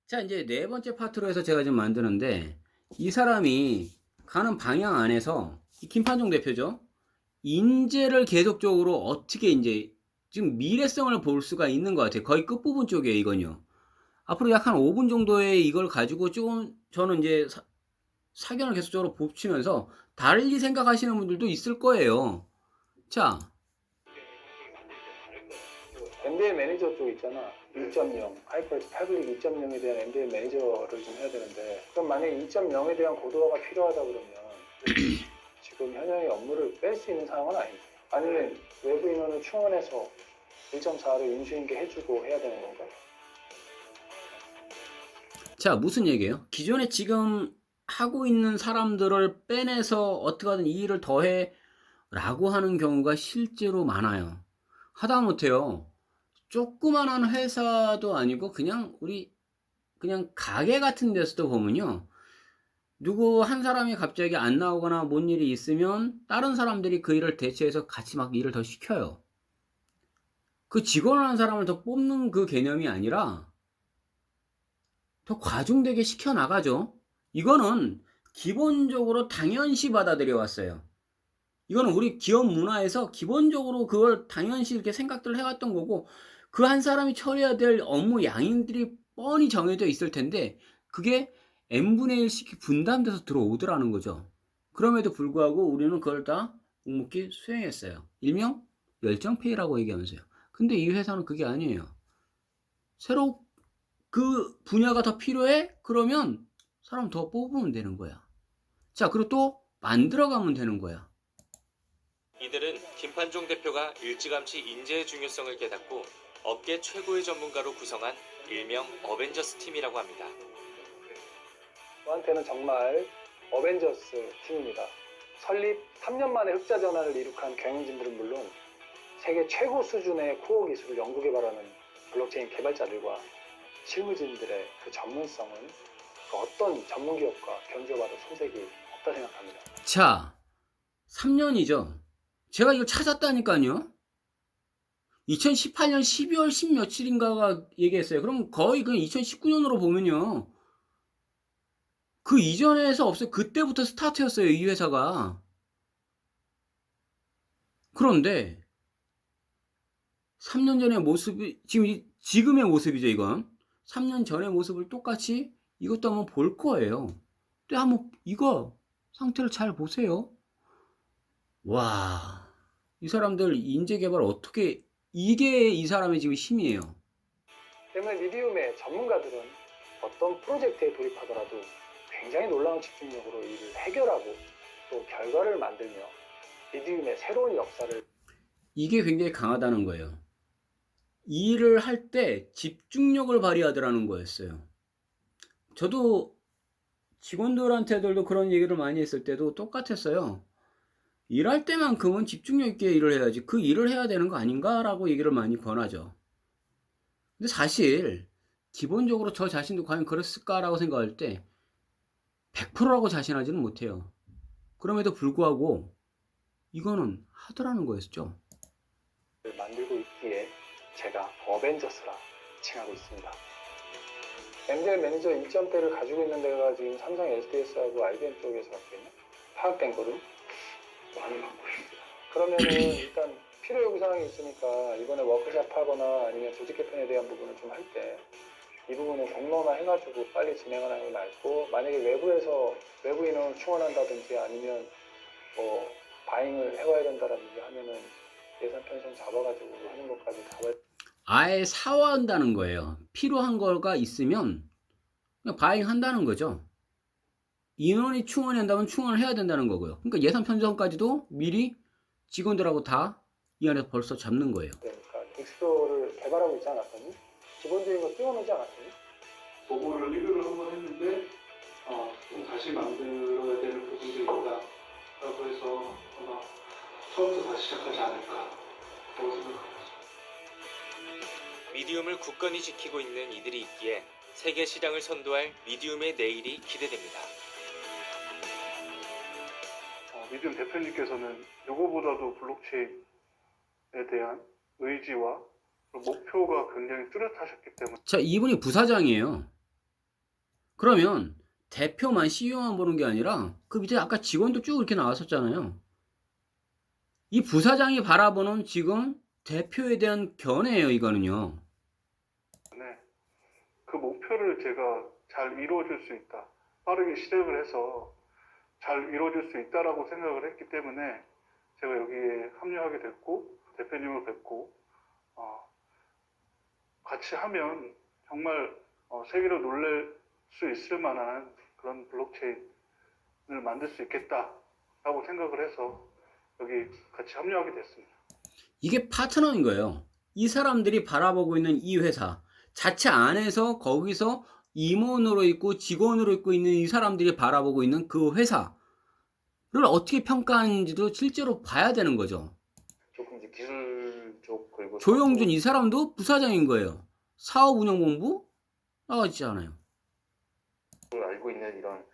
자, 이제 네 번째 파트로 해서 제가 지금 만드는데, 이 사람이 가는 방향 안에서 이 김판종 대표죠. 인재를 계속적으로 어떻게 이제 지금 미래성을 볼 수가 있는 것 같아요. 거의 끝부분 쪽이에요, 이건요. 앞으로 약 한 5분 정도의 이걸 가지고 조금 저는 이제 사견을 계속적으로 붙이면서 달리 생각하시는 분들도 있을 거예요. 자, MBA 매니저 쪽 있잖아. 2.0, 하이퍼엑스 파블릭 2.0에 대한 MBA 매니저를 좀 해야 되는데, 그럼 만약에 2.0에 대한 고도화가 필요하다 그러면 지금 현역의 업무를 뺄 수 있는 상황은 아닙니다. 아니면 외부 인원을 충원해서 1.4를 인수인계 해주고 해야 되는 건가요? 자, 무슨 얘기예요? 기존에 지금 하고 있는 사람들을 빼내서 어떻게 하든 이 일을 더해 라고 하는 경우가 실제로 많아요. 하다못해요. 조그만한 회사도 아니고 그냥 우리 그냥 가게 같은 데서도 보면요. 누구 한 사람이 갑자기 안 나오거나 뭔 일이 있으면 다른 사람들이 그 일을 대체해서 같이 막 일을 더 시켜요. 그 직원을 한 사람을 더 뽑는 그 개념이 아니라 더 과중되게 시켜 나가죠. 이거는 기본적으로 당연시 받아들여 왔어요. 이거는 우리 기업 문화에서 기본적으로 그걸 당연시 이렇게 생각들을 해왔던 거고, 그 한 사람이 처리해야 될 업무 양들이 뻔히 정해져 있을 텐데, 그게 n분의 1씩 분담돼서 들어오더라는 거죠. 그럼에도 불구하고 우리는 그걸 다 묵묵히 수행했어요. 일명 열정페이라고 얘기하면서요. 근데 이 회사는 그게 아니에요. 새로 그 분야가 더 필요해? 그러면 사람 더 뽑으면 되는 거야. 자, 그리고 또 만들어가면 되는 거야. 이들은 김판종 대표가 일찌감치 인재의 중요성을 깨닫고 업계 최고의 전문가로 구성한 일명 어벤져스 팀이라고 합니다. 저한테는 정말 어벤져스 팀입니다. 설립 3년 만에 흑자 전환을 이룩한 경영진들은 물론 세계 최고 수준의 코어 기술을 연구 개발하는 블록체인 개발자들과 실무진들의 그 전문성은 그 어떤 전문기업과 견주어봐도 손색이 없다 생각합니다. 자, 3년이죠. 제가 이걸 찾았다니까요. 2018년 12월 10 며칠인가가 얘기했어요. 그럼 거의 그 2019년으로 보면요. 그 이전에서 없어요. 그때부터 스타트였어요, 이 회사가. 그런데 3년 전의 모습이 지금의 모습이죠, 이건. 3년 전의 모습을 똑같이 이것도 한번 볼 거예요. 근데 한번 이거 상태를 잘 보세요. 와, 이 사람들 인재 개발 어떻게, 이게 이 사람의 지금 힘이에요. 때문에 미디움의 전문가들은 어떤 프로젝트에 돌입하더라도 굉장히 놀라운 집중력으로 이를 해결하고 또 결과를 만들며 미디움의 새로운 역사를 이게 굉장히 강하다는 거예요. 이 일을 할 때 집중력을 발휘하더라는 거였어요. 저도 직원들한테들도 그런 얘기를 많이 했을 때도 똑같았어요. 일할 때만큼은 집중력 있게 일을 해야지 그 일을 해야 되는 거 아닌가라고 얘기를 많이 권하죠. 근데 사실 기본적으로 저 자신도 과연 그랬을까라고 생각할 때 100%라고 자신하지는 못해요. 그럼에도 불구하고 이거는 하더라는 거였죠. 만들고 있기에 제가 어벤져스라 칭하고 있습니다. MDL 매니저 1점대를 가지고 있는 데가 지금 삼성 SDS하고 IBM 쪽에서 왔거든요. 파악된 거를 많이 갖고 있습니다. 그러면은 일단 필요 요구 사항이 있으니까 이번에 워크샵 하거나 아니면 조직 개편에 대한 부분을 좀 할 때 이 부분은 공론화 해가지고 빨리 진행하는 게 낫고, 만약에 외부에서 외부 인원을 충원한다든지 아니면 뭐 바잉을 해와야 된다든지 하면은 예산 편성 잡아가지고 하는 것까지 잡아야. 아예 사와한다는 거예요. 필요한 거가 있으면 그냥 바잉한다는 거죠. 인원이 충원한다면 충원을 해야 된다는 거고요. 그러니까 예산 편성까지도 미리 직원들하고 다 이 안에서 벌써 잡는 거예요. 되니까 엑스표를 개발하고 있지 않았더니 기본적인 거 띄워놓지 않았더니 그거를 리뷰를 한번 했는데 좀 다시 만들어야 되는 부분들이 있다라고 해서 아마 처음부터 다시 시작하지 않을까 라고 생각합니다. 미디움을 굳건히 지키고 있는 이들이 있기에 세계 시장을 선도할 미디움의 내일이 기대됩니다. 미디움 대표님께서는 누구보다도 블록체인에 대한 의지와 목표가 굉장히 뚜렷하셨기 때문에 자, 이분이 부사장이에요. 그러면 대표만 CEO만 보는 게 아니라 그 밑에 아까 직원도 쭉 이렇게 나왔었잖아요. 이 부사장이 바라보는 지금 대표에 대한 견해예요, 이거는요. 네. 그 목표를 제가 잘 이루어줄 수 있다. 빠르게 실행을 해서 잘 이루어질 수 있다라고 생각을 했기 때문에 제가 여기에 합류하게 됐고, 대표님을 뵙고, 같이 하면 정말 세계로 놀랄 수 있을 만한 그런 블록체인을 만들 수 있겠다라고 생각을 해서 여기 같이 합류하게 됐습니다. 이게 파트너인 거예요. 이 사람들이 바라보고 있는 이 회사 자체 안에서 거기서 임원으로 있고 직원으로 있고 있는 이 사람들이 바라보고 있는 그 회사를 어떻게 평가하는지도 실제로 봐야 되는 거죠. 조금 이제 기술 쪽 그리고 조영준 이 사람도 부사장인 거예요. 사업운영본부 나가지 않아요. 알고 있는 이런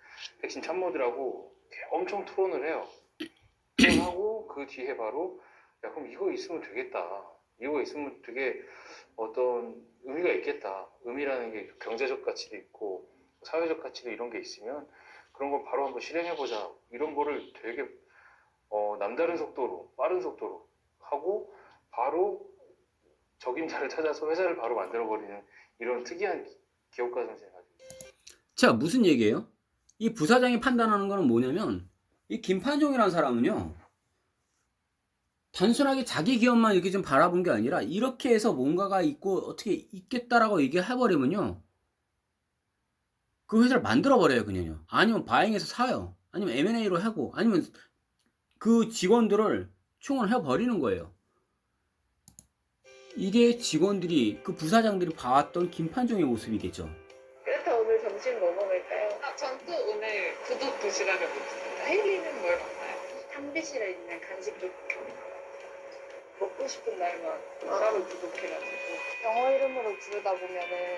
핵심 참모들하고 엄청 토론을 해요. 토론하고 그 뒤에 바로 야 그럼 이거 있으면 되겠다. 이거 있으면 되게 어떤 의미가 있겠다. 의미라는 게 경제적 가치도 있고 사회적 가치도 이런 게 있으면 그런 걸 바로 한번 실행해보자. 이런 거를 되게 남다른 속도로 빠른 속도로 하고 바로 적임자를 찾아서 회사를 바로 만들어버리는 이런 특이한 기업가 선생님. 자, 무슨 얘기예요? 이 부사장이 판단하는 거는 뭐냐면 이 김판종이라는 사람은요. 단순하게 자기 기업만 이렇게 좀 바라본 게 아니라 이렇게 해서 뭔가가 있고 어떻게 있겠다라고 얘기해버리면요. 그 회사를 만들어버려요, 그냥요. 아니면 바잉해서 사요. 아니면 M&A로 하고 아니면 그 직원들을 충원해버리는 거예요. 이게 직원들이 그 부사장들이 봐왔던 김판종의 모습이겠죠. 그렇다 오늘 점심 뭐 먹을까요? 전 또 오늘 구독 도시락을 먹습니다. 혜리는 뭘 먹나요? 탕비실에 있는 간식 좀 먹고 싶은 날만 따로 구독해가지고. 영어 이름으로 부르다 보면은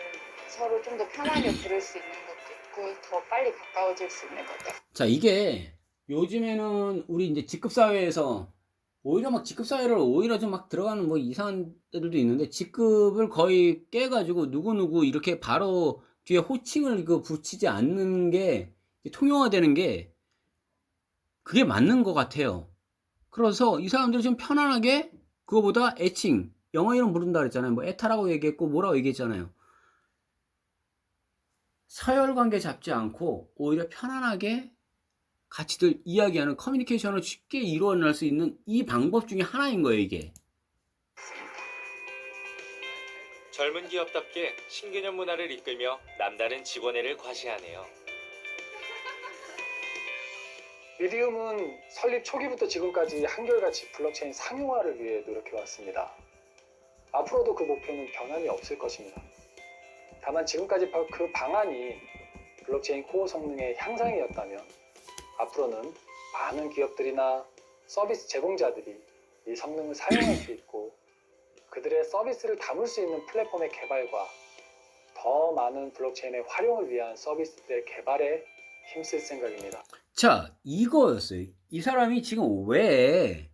서로 좀 더 편하게 부를 수 있는 것도 있고 더 빨리 가까워질 수 있는 것도. 자, 이게 요즘에는 우리 이제 직급사회에서 오히려 막 직급사회를 오히려 좀 막 들어가는 뭐 이상한 애들도 있는데 직급을 거의 깨가지고 누구누구 이렇게 바로 뒤에 호칭을 붙이지 않는 게 통용화되는 게 그게 맞는 것 같아요. 그래서 이 사람들이 좀 편안하게 그거보다 애칭, 영어 이름 부른다 그랬잖아요. 뭐 에타라고 얘기했고 뭐라고 얘기했잖아요. 서열관계 잡지 않고 오히려 편안하게 같이들 이야기하는 커뮤니케이션을 쉽게 이루어낼 수 있는 이 방법 중에 하나인 거예요, 이게. 젊은 기업답게 신개념 문화를 이끌며 남다른 직원애를 과시하네요. 미디움은 설립 초기부터 지금까지 한결같이 블록체인 상용화를 위해 노력해왔습니다. 앞으로도 그 목표는 변함이 없을 것입니다. 다만 지금까지 그 방안이 블록체인 코어 성능의 향상이었다면 앞으로는 많은 기업들이나 서비스 제공자들이 이 성능을 사용할 수 있고 그들의 서비스를 담을 수 있는 플랫폼의 개발과 더 많은 블록체인의 활용을 위한 서비스들의 개발에 힘쓸 생각입니다. 자, 이거였어요. 이 사람이 지금 왜,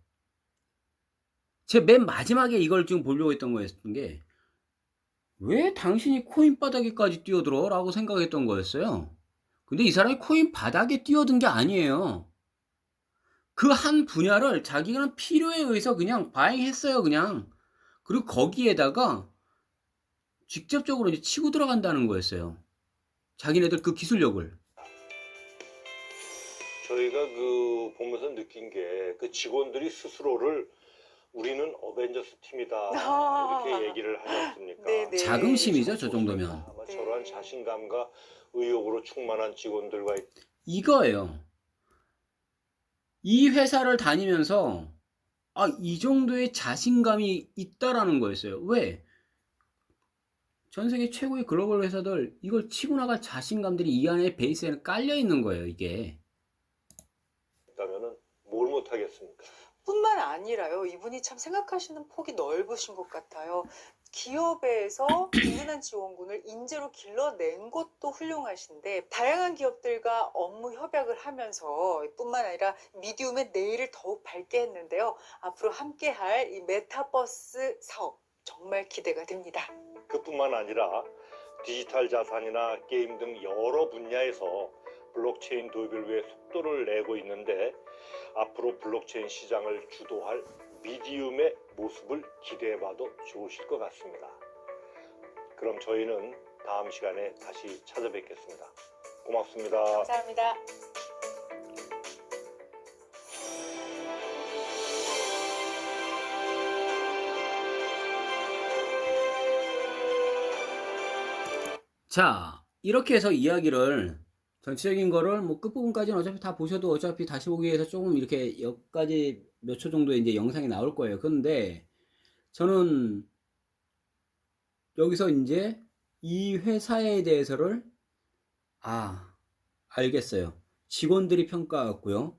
제가 맨 마지막에 이걸 지금 보려고 했던 거였던 게, 왜 당신이 코인 바닥에까지 뛰어들어? 라고 생각했던 거였어요. 근데 이 사람이 코인 바닥에 뛰어든 게 아니에요. 그 한 분야를 자기는 필요에 의해서 그냥 바잉했어요, 그냥. 그리고 거기에다가 직접적으로 이제 치고 들어간다는 거였어요. 자기네들 그 기술력을. 저희가 보면서 느낀 게 그 직원들이 스스로를 우리는 어벤져스 팀이다 이렇게 얘기를 하지 않습니까? 네네. 자긍심이죠, 저 정도면. 아마 네. 저러한 자신감과 의욕으로 충만한 직원들과 이거예요. 이 회사를 다니면서 이 정도의 자신감이 있다라는 거였어요. 왜? 전 세계 최고의 글로벌 회사들 이걸 치고 나갈 자신감들이 이 안에 베이스에는 깔려 있는 거예요, 이게. 있다면은 뭘 못하겠습니까? 뿐만 아니라요. 이분이 참 생각하시는 폭이 넓으신 것 같아요. 기업에서 든든한 지원군을 인재로 길러낸 것도 훌륭하신데 다양한 기업들과 업무 협약을 하면서 뿐만 아니라 미디움의 내일을 더욱 밝게 했는데요. 앞으로 함께할 이 메타버스 사업 정말 기대가 됩니다. 그뿐만 아니라 디지털 자산이나 게임 등 여러 분야에서 블록체인 도입을 위해 속도를 내고 있는데 앞으로 블록체인 시장을 주도할 미디움의 모습을 기대해봐도 좋으실 것 같습니다. 그럼 저희는 다음 시간에 다시 찾아뵙겠습니다. 고맙습니다. 감사합니다. 자, 이렇게 해서 이야기를 전체적인 거를 뭐 끝부분까지는 어차피 다 보셔도 어차피 다시 보기 위해서 조금 이렇게 여기까지 몇 초 정도의 이제 영상이 나올 거예요. 그런데 저는 여기서 이제 이 회사에 대해서를 알겠어요. 직원들이 평가했고요.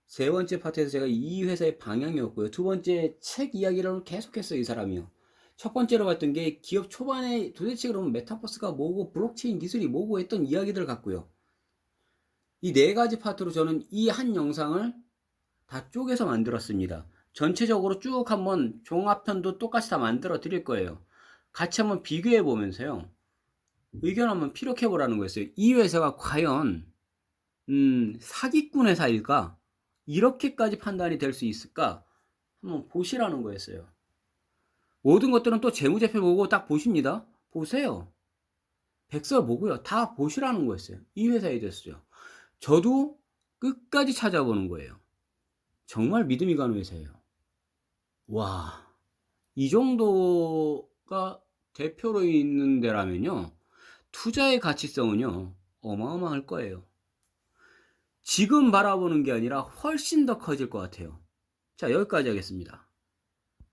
세 번째 파트에서 제가 이 회사의 방향이었고요. 두 번째 책 이야기를 계속했어요. 이 사람이요. 첫 번째로 봤던 게 기업 초반에 도대체 그러면 메타버스가 뭐고 블록체인 기술이 뭐고 했던 이야기들 같고요. 이 네 가지 파트로 저는 이 한 영상을 다 쪼개서 만들었습니다. 전체적으로 쭉 한번 종합편도 똑같이 다 만들어 드릴 거예요. 같이 한번 비교해 보면서요. 의견 한번 피력해 보라는 거였어요. 이 회사가 과연 사기꾼 회사일까? 이렇게까지 판단이 될 수 있을까? 한번 보시라는 거였어요. 모든 것들은 또 재무제표 보고 딱 보십니다. 보세요. 백서 보고요. 다 보시라는 거였어요. 이 회사에 대해서요. 저도 끝까지 찾아보는 거예요. 정말 믿음이 가는 회사예요. 와, 이 정도가 대표로 있는 데라면요. 투자의 가치성은요. 어마어마할 거예요. 지금 바라보는 게 아니라 훨씬 더 커질 것 같아요. 자, 여기까지 하겠습니다.